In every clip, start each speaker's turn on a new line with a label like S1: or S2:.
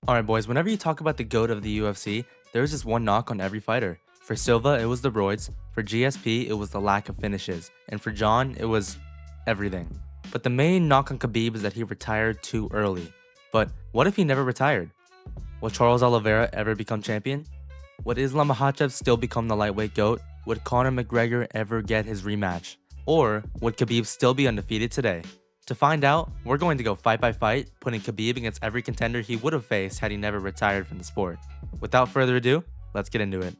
S1: Alright boys, whenever you talk about the GOAT of the UFC, there is just one knock on every fighter. For Silva, it was the roids, for GSP, it was the lack of finishes, and for John, it was everything. But the main knock on Khabib is that he retired too early. But what if he never retired? Will Charles Oliveira ever become champion? Would Islam Makhachev still become the lightweight GOAT? Would Conor McGregor ever get his rematch? Or would Khabib still be undefeated today? To find out, we're going to go fight by fight, putting Khabib against every contender he would have faced had he never retired from the sport. Without further ado, let's get into it.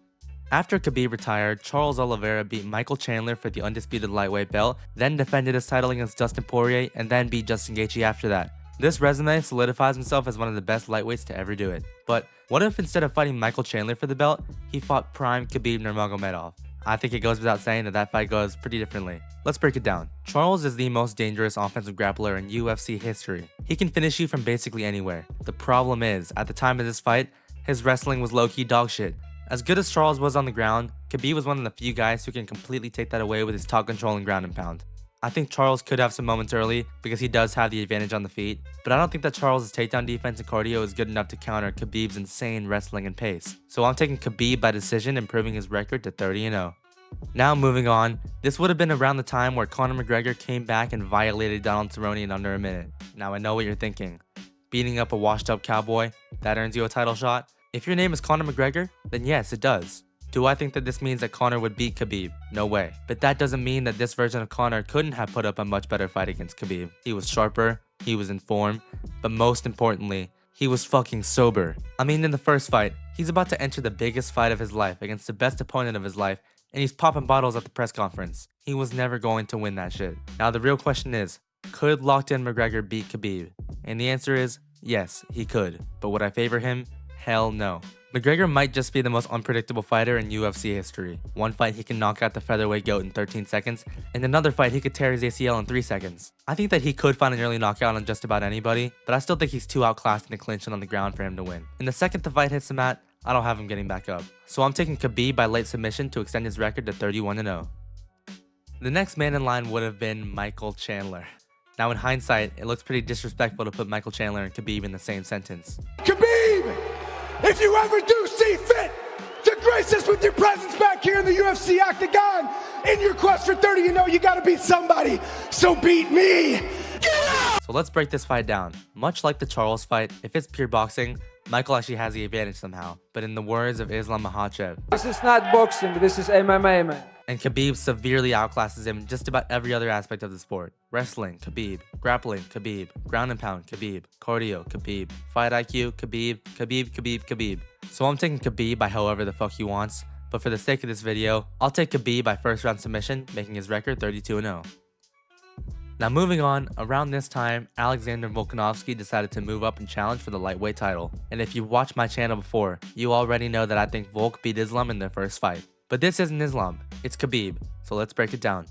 S1: After Khabib retired, Charles Oliveira beat Michael Chandler for the undisputed lightweight belt, then defended his title against Dustin Poirier, and then beat Justin Gaethje after that. This resume solidifies himself as one of the best lightweights to ever do it. But what if instead of fighting Michael Chandler for the belt, he fought prime Khabib Nurmagomedov? I think it goes without saying that fight goes pretty differently. Let's break it down. Charles is the most dangerous offensive grappler in UFC history. He can finish you from basically anywhere. The problem is, at the time of this fight, his wrestling was low-key dog shit. As good as Charles was on the ground, Khabib was one of the few guys who can completely take that away with his top control and ground and pound. I think Charles could have some moments early because he does have the advantage on the feet, but I don't think that Charles' takedown defense and cardio is good enough to counter Khabib's insane wrestling and pace. So I'm taking Khabib by decision, improving his record to 30-0. Now moving on, this would have been around the time where Conor McGregor came back and violated Donald Cerrone in under a minute. Now I know what you're thinking. Beating up a washed up cowboy, that earns you a title shot? If your name is Conor McGregor, then yes, it does. Do I think that this means that Conor would beat Khabib? No way. But that doesn't mean that this version of Conor couldn't have put up a much better fight against Khabib. He was sharper, he was in form, but most importantly, he was fucking sober. I mean, in the first fight, he's about to enter the biggest fight of his life against the best opponent of his life, and he's popping bottles at the press conference. He was never going to win that shit. Now the real question is, could locked in McGregor beat Khabib? And the answer is, yes, he could. But would I favor him? Hell no. McGregor might just be the most unpredictable fighter in UFC history. One fight he can knock out the featherweight GOAT in 13 seconds, and another fight he could tear his ACL in 3 seconds. I think that he could find an early knockout on just about anybody, but I still think he's too outclassed in the clinch and on the ground for him to win. And the second the fight hits the mat, I don't have him getting back up. So I'm taking Khabib by late submission to extend his record to 31-0. The next man in line would have been Michael Chandler. Now in hindsight, it looks pretty disrespectful to put Michael Chandler and Khabib in the same sentence.
S2: Khabib, if you ever do see fit to grace us with your presence back here in the UFC octagon, in your quest for 30, you gotta beat somebody, so beat me. Get out!
S1: So let's break this fight down. Much like the Charles fight, if it's pure boxing, Michael actually has the advantage somehow. But in the words of Islam Makhachev,
S3: this is not boxing, this is MMA, man.
S1: And Khabib severely outclasses him in just about every other aspect of the sport. Wrestling, Khabib. Grappling, Khabib. Ground and pound, Khabib. Cardio, Khabib. Fight IQ, Khabib. So I'm taking Khabib by however the fuck he wants, but for the sake of this video, I'll take Khabib by first round submission, making his record 32-0. Now moving on, around this time, Alexander Volkanovski decided to move up and challenge for the lightweight title. And if you've watched my channel before, you already know that I think Volk beat Islam in their first fight. But this isn't Islam, it's Khabib, so let's break it down.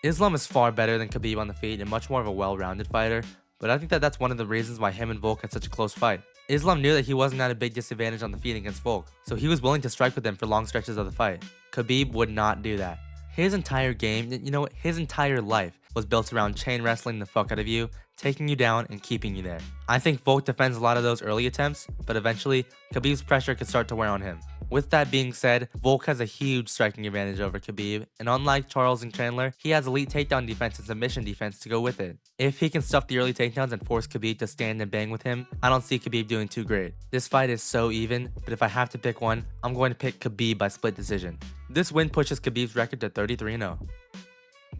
S1: Islam is far better than Khabib on the feet and much more of a well-rounded fighter, but I think that that's one of the reasons why him and Volk had such a close fight. Islam knew that he wasn't at a big disadvantage on the feet against Volk, so he was willing to strike with him for long stretches of the fight. Khabib would not do that. His entire game, his entire life was built around chain wrestling the fuck out of you, taking you down, and keeping you there. I think Volk defends a lot of those early attempts, but eventually, Khabib's pressure could start to wear on him. With that being said, Volk has a huge striking advantage over Khabib, and unlike Charles and Chandler, he has elite takedown defense and submission defense to go with it. If he can stuff the early takedowns and force Khabib to stand and bang with him, I don't see Khabib doing too great. This fight is so even, but if I have to pick one, I'm going to pick Khabib by split decision. This win pushes Khabib's record to 33-0.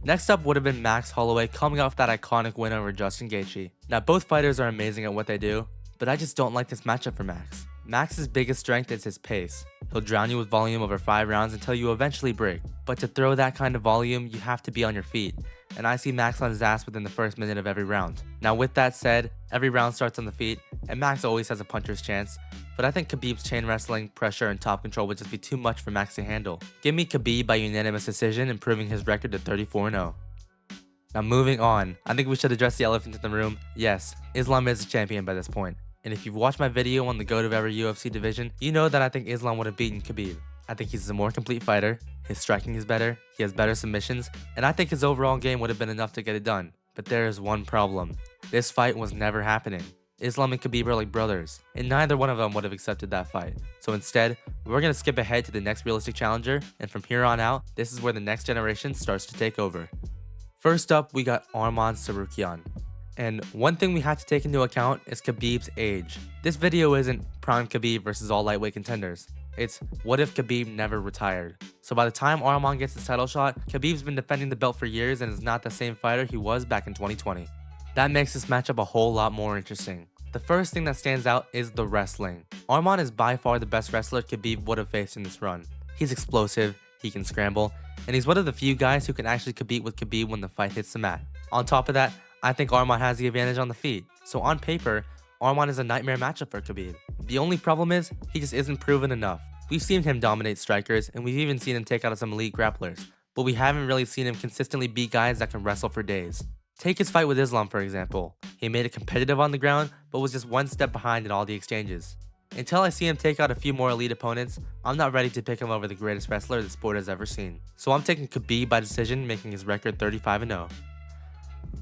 S1: Next up would have been Max Holloway coming off that iconic win over Justin Gaethje. Now both fighters are amazing at what they do, but I just don't like this matchup for Max. Max's biggest strength is his pace. He'll drown you with volume over 5 rounds until you eventually break. But to throw that kind of volume, you have to be on your feet. And I see Max on his ass within the first minute of every round. Now with that said, every round starts on the feet, and Max always has a puncher's chance. But I think Khabib's chain wrestling, pressure, and top control would just be too much for Max to handle. Give me Khabib by unanimous decision, improving his record to 34-0. Now moving on, I think we should address the elephant in the room. Yes, Islam is a champion by this point. And if you've watched my video on the GOAT of every UFC division, you know that I think Islam would have beaten Khabib. I think he's a more complete fighter, his striking is better, he has better submissions, and I think his overall game would have been enough to get it done. But there is one problem. This fight was never happening. Islam and Khabib are like brothers, and neither one of them would have accepted that fight. So instead, we're gonna skip ahead to the next realistic challenger, and from here on out, this is where the next generation starts to take over. First up, we got Arman Tsarukyan. And one thing we have to take into account is Khabib's age. This video isn't prime Khabib versus all lightweight contenders. It's what if Khabib never retired. So by the time Arman gets his title shot, Khabib's been defending the belt for years and is not the same fighter he was back in 2020. That makes this matchup a whole lot more interesting. The first thing that stands out is the wrestling. Arman is by far the best wrestler Khabib would have faced in this run. He's explosive, he can scramble, and he's one of the few guys who can actually compete with Khabib when the fight hits the mat. On top of that, I think Arman has the advantage on the feet. So on paper, Arman is a nightmare matchup for Khabib. The only problem is, he just isn't proven enough. We've seen him dominate strikers, and we've even seen him take out some elite grapplers, but we haven't really seen him consistently beat guys that can wrestle for days. Take his fight with Islam for example. He made it competitive on the ground, but was just one step behind in all the exchanges. Until I see him take out a few more elite opponents, I'm not ready to pick him over the greatest wrestler the sport has ever seen. So I'm taking Khabib by decision, making his record 35-0.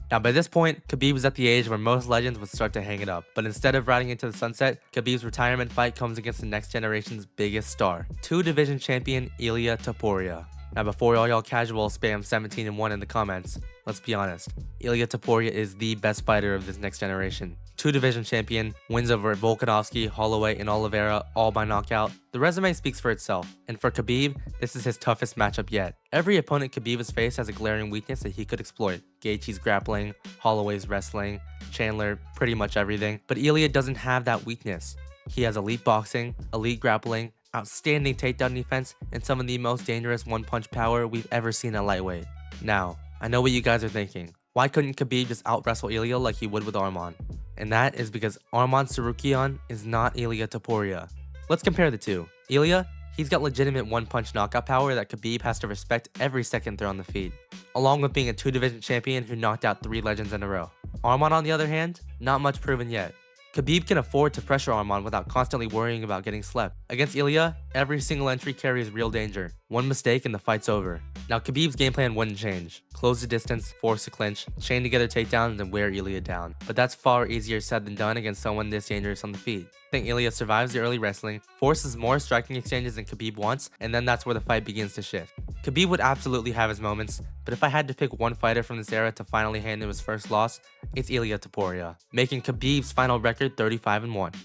S1: Now by this point, Khabib is at the age where most legends would start to hang it up, but instead of riding into the sunset, Khabib's retirement fight comes against the next generation's biggest star, two-division champion Ilia Topuria. Now before all y'all casuals spam 17-1 in the comments, let's be honest, Ilia Topuria is the best fighter of this next generation. Two-division champion, wins over Volkanovski, Holloway, and Oliveira, all by knockout. The resume speaks for itself, and for Khabib, this is his toughest matchup yet. Every opponent Khabib has faced has a glaring weakness that he could exploit. Gaethje's grappling, Holloway's wrestling, Chandler, pretty much everything. But Ilia doesn't have that weakness. He has elite boxing, elite grappling, outstanding takedown defense, and some of the most dangerous one-punch power we've ever seen at lightweight. Now, I know what you guys are thinking. Why couldn't Khabib just out-wrestle Ilia like he would with Arman? And that is because Arman Tsarukyan is not Ilia Topuria. Let's compare the two. Ilia, he's got legitimate one-punch knockout power that Khabib has to respect every second they're on the feet, along with being a two-division champion who knocked out 3 legends in a row. Arman, on the other hand, not much proven yet. Khabib can afford to pressure Arman without constantly worrying about getting slept. Against Ilia, every single entry carries real danger. One mistake and the fight's over. Now Khabib's game plan wouldn't change. Close the distance, force a clinch, chain together takedowns, and wear Ilia down. But that's far easier said than done against someone this dangerous on the feet. I think Ilia survives the early wrestling, forces more striking exchanges than Khabib wants, and then that's where the fight begins to shift. Khabib would absolutely have his moments, but if I had to pick one fighter from this era to finally hand him his first loss, it's Ilia Topuria, making Khabib's final record 35-1.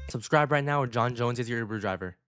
S1: Subscribe right now or John Jones is your Uber driver.